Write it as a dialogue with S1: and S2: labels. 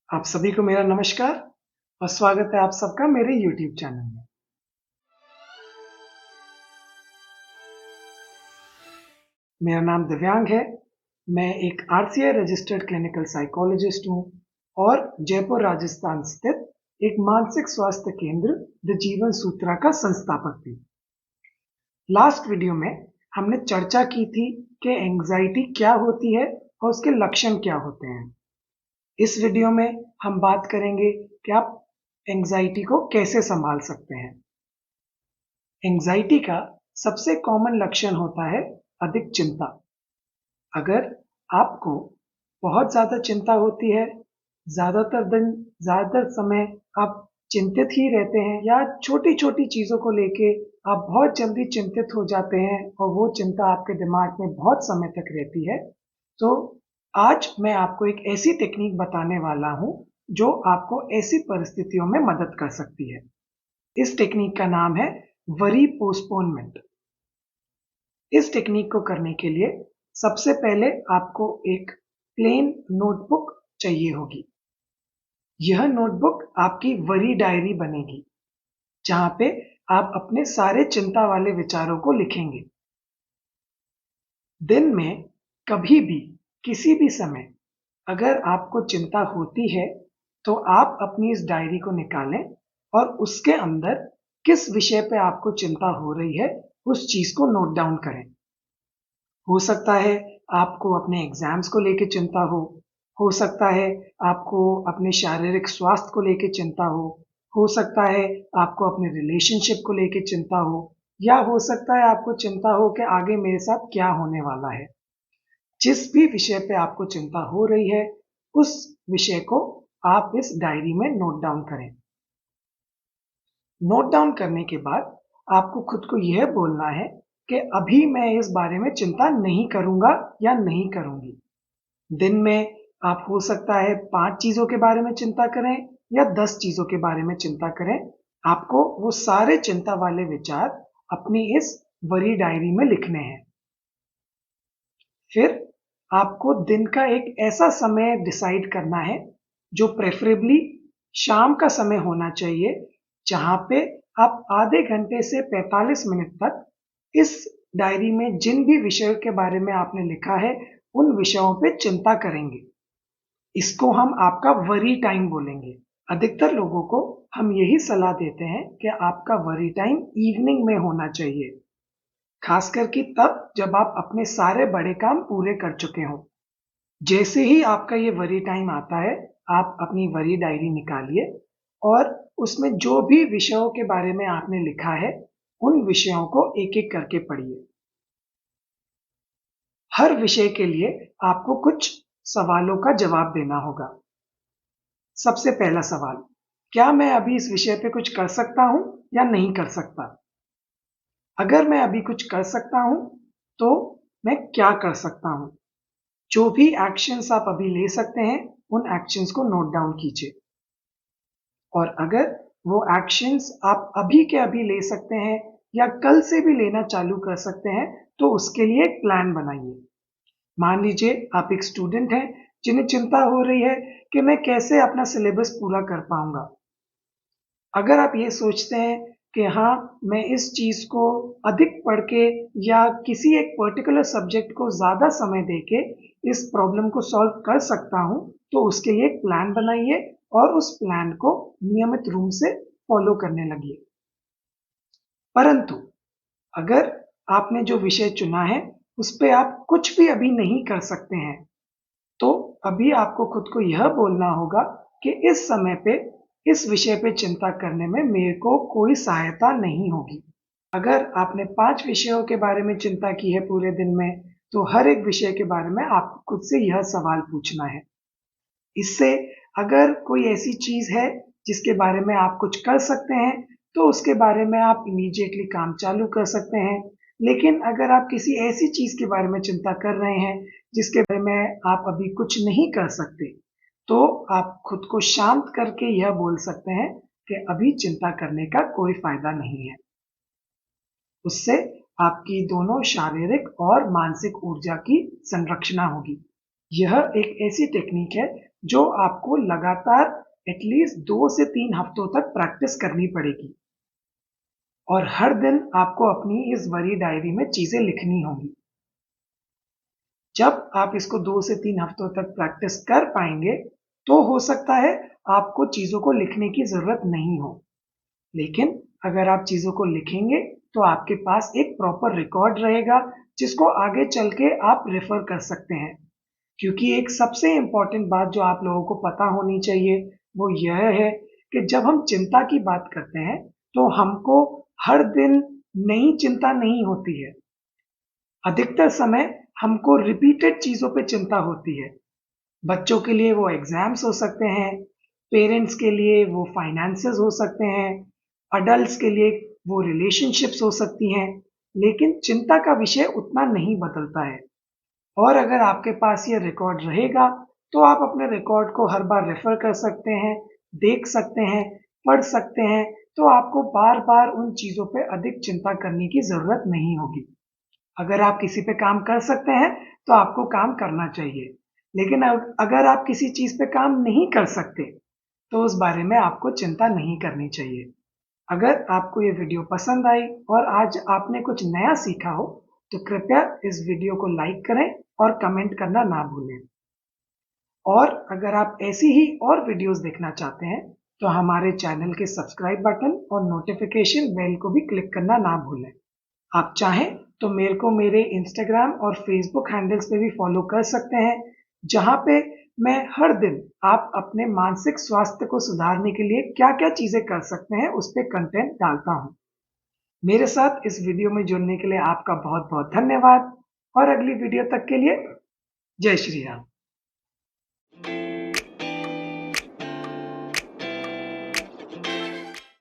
S1: आप सभी को मेरा नमस्कार और स्वागत है आप सबका मेरे YouTube चैनल में। मेरा नाम दिव्यांग है। मैं एक RCI रजिस्टर्ड क्लिनिकल साइकोलॉजिस्ट हूँ और जयपुर राजस्थान स्थित एक मानसिक स्वास्थ्य केंद्र द जीवन सूत्रा का संस्थापक भी। लास्ट वीडियो में हमने चर्चा की थी कि एंजाइटी क्या होती है और उसके लक्षण क्या होते हैं। इस वीडियो में हम बात करेंगे कि आप एंजाइटी को कैसे संभाल सकते हैं। एंजाइटी का सबसे कॉमन लक्षण होता है अधिक चिंता। अगर आपको बहुत ज़्यादा चिंता होती है, ज़्यादातर समय आप चिंतित ही रहते हैं या छोटी-छोटी चीज़ों को लेके आप बहुत जल्दी चिंतित हो जाते हैं और वो चिंता आपके दिमाग में बहुत समय तक रहती है, तो आज मैं आपको एक ऐसी टेक्नीक बताने वाला हूँ, जो आपको ऐसी परिस्थितियों में मदद कर सकती है। इस टेक्नीक का नाम है वरी पोस्टपोनमेंट। इस टेक्निक को करने के लिए सबसे पहले आपको एक प्लेन नोटबुक चाहिए होगी। यह नोटबुक आपकी वरी डायरी बनेगी, जहां पे आप अपने सारे चिंता वाले विचारों को लिखेंगे। दिन में कभी भी, किसी भी समय अगर आपको चिंता होती है, तो आप अपनी इस डायरी को निकालें और उसके अंदर किस विषय पे आपको चिंता हो रही है, उस चीज को नोट डाउन करें। हो सकता है आपको अपने एग्जाम्स को लेके चिंता हो सकता है आपको अपने शारीरिक स्वास्थ्य को लेके चिंता हो सकता है आपको अपने रिलेशनशिप को लेके चिंता हो, या हो सकता है आपको चिंता हो कि आगे मेरे साथ क्या होने वाला है। जिस भी विषय पे आपको चिंता हो रही है, उस विषय को आप इस डायरी में नोट डाउन करें। नोट डाउन करने के बाद आपको खुद को यह बोलना है कि अभी मैं इस बारे में चिंता नहीं करूंगा या नहीं करूंगी। दिन में आप हो सकता है 5 चीजों के बारे में चिंता करें या 10 चीजों के बारे में चिंता करें। आपको वो सारे चिंता वाले विचार अपनी इस वरी डायरी में लिखने हैं। फिर आपको दिन का एक ऐसा समय डिसाइड करना है, जो प्रेफरेबली शाम का समय होना चाहिए, जहां पे आप आधे घंटे से 45 मिनट तक इस डायरी में जिन भी विषयों के बारे में आपने लिखा है, उन विषयों पे चिंता करेंगे। इसको हम आपका वरी टाइम बोलेंगे। अधिकतर लोगों को हम यही सलाह देते हैं कि आपका वरी टाइम इवनिंग में होना चाहिए, खासकर कि तब जब आप अपने सारे बड़े काम पूरे कर चुके हों। जैसे ही आपका ये वरी टाइम आता है, आप अपनी वरी डायरी निकालिए और उसमें जो भी विषयों के बारे में आपने लिखा है, उन विषयों को एक-एक करके पढ़िए। हर विषय के लिए आपको कुछ सवालों का जवाब देना होगा। सबसे पहला सवाल, क्या मैं अभी इस विषय पे कुछ कर सकता हूँ या नहीं कर सकता? अगर मैं अभी कुछ कर सकता हूँ, तो मैं क्या कर सकता हूँ? जो भी एक्शंस आप अभी ले सकते हैं, उन एक्शंस को नोट डाउन कीजिए। और अगर वो एक्शंस आप अभी के अभी ले सकते हैं या कल से भी लेना चालू कर सकते हैं, तो उसके लिए एक प्लान बनाइए। मान लीजिए आप एक स्टूडेंट हैं जिन्हें चिंता हो रही है कि मैं कैसे अपना सिलेबस पूरा कर पाऊंगा। अगर आप ये सोचते हैं कि हाँ, मैं इस चीज को अधिक पढ़ के या किसी एक पर्टिकुलर सब्जेक्ट को ज्यादा समय देके इस प्रॉब्लम को सॉल्व कर सकता हूँ, तो उसके लिए एक प्लान बनाइए और उस प्लान को नियमित रूप से फॉलो करने लगिए। परंतु अगर आपने जो विषय चुना है, उस पे आप कुछ भी अभी नहीं कर सकते हैं, तो अभी आपको खुद को यह बोलना होगा कि इस समय पे इस विषय पे चिंता करने में मेरे को कोई सहायता नहीं होगी। अगर आपने 5 विषयों के बारे में चिंता की है पूरे दिन में, तो हर एक विषय के बारे में आपको खुद से यह सवाल पूछना है। इससे अगर कोई ऐसी चीज है जिसके बारे में आप कुछ कर सकते हैं, तो उसके बारे में आप इमीडिएटली काम चालू कर सकते हैं। लेकिन अगर आप किसी ऐसी चीज के बारे में चिंता कर रहे हैं जिसके बारे में आप अभी कुछ नहीं कर सकते, तो आप खुद को शांत करके यह बोल सकते हैं कि अभी चिंता करने का कोई फायदा नहीं है। उससे आपकी दोनों शारीरिक और मानसिक ऊर्जा की संरक्षणा होगी। यह एक ऐसी टेक्निक है जो आपको लगातार एटलीस्ट 2 से 3 हफ्तों तक प्रैक्टिस करनी पड़ेगी। और हर दिन आपको अपनी इस वरी डायरी में चीजें लिखनी होंगी। जब आप इसको 2 से 3 हफ्तों तक प्रैक्टिस कर पाएंगे, तो हो सकता है आपको चीजों को लिखने की जरूरत नहीं हो। लेकिन अगर आप चीजों को लिखेंगे, तो आपके पास एक प्रॉपर रिकॉर्ड रहेगा, जिसको आगे चल के आप रेफर कर सकते हैं। क्योंकि एक सबसे इम्पोर्टेंट बात जो आप लोगों को पता होनी चाहिए, वो यह है कि जब हम चिंता की बात करते हैं, तो हमको हर दिन नई चिंता नहीं होती है। अधिकतर समय हमको रिपीटेड चीजों पे चिंता होती है। बच्चों के लिए वो एग्जाम्स हो सकते हैं, पेरेंट्स के लिए वो फाइनेंसेस हो सकते हैं, अडल्ट्स के लिए वो रिलेशनशिप्स हो सकती हैं, लेकिन चिंता का विषय उतना नहीं बदलता है। और अगर आपके पास ये रिकॉर्ड रहेगा, तो आप अपने रिकॉर्ड को हर बार रेफर कर सकते हैं, देख सकते हैं, पढ़ सकते हैं, तो आपको बार-बार उन चीज़ों पे अधिक चिंता करने की ज़रूरत नहीं होगी। अगर आप किसी पे काम कर सकते हैं, तो आपको काम करना चाहिए। लेकिन अगर आप किसी चीज़ पे काम नहीं कर सकते, तो उस बारे में आपको चिंता नहीं करनी चाहिए। अगर आपको ये वीडियो पसंद आई और आज आपने कुछ नया सीखा हो, तो कृपया इस वीडियो को लाइक करें और कमेंट करना ना भूलें। और अगर आप ऐसी ही और वीडियोस देखना चाहते हैं, तो हमारे चैनल के सब्सक्राइब बटन और नोटिफिकेशन बेल को भी क्लिक करना ना भूलें। आप चाहें तो मेरे को मेरे इंस्टाग्राम और फेसबुक हैंडल्स पे भी फॉलो कर सकते हैं, जहां पे मैं हर दिन आप अपने मानसिक स्वास्थ्य को सुधारने के लिए क्या-क्या चीजें कर सकते हैं, उस पे कंटेंट डालता हूं। मेरे साथ इस वीडियो में जुड़ने के लिए आपका बहुत-बहुत धन्यवाद और अगली वीडियो तक के लिए जय श्री राम।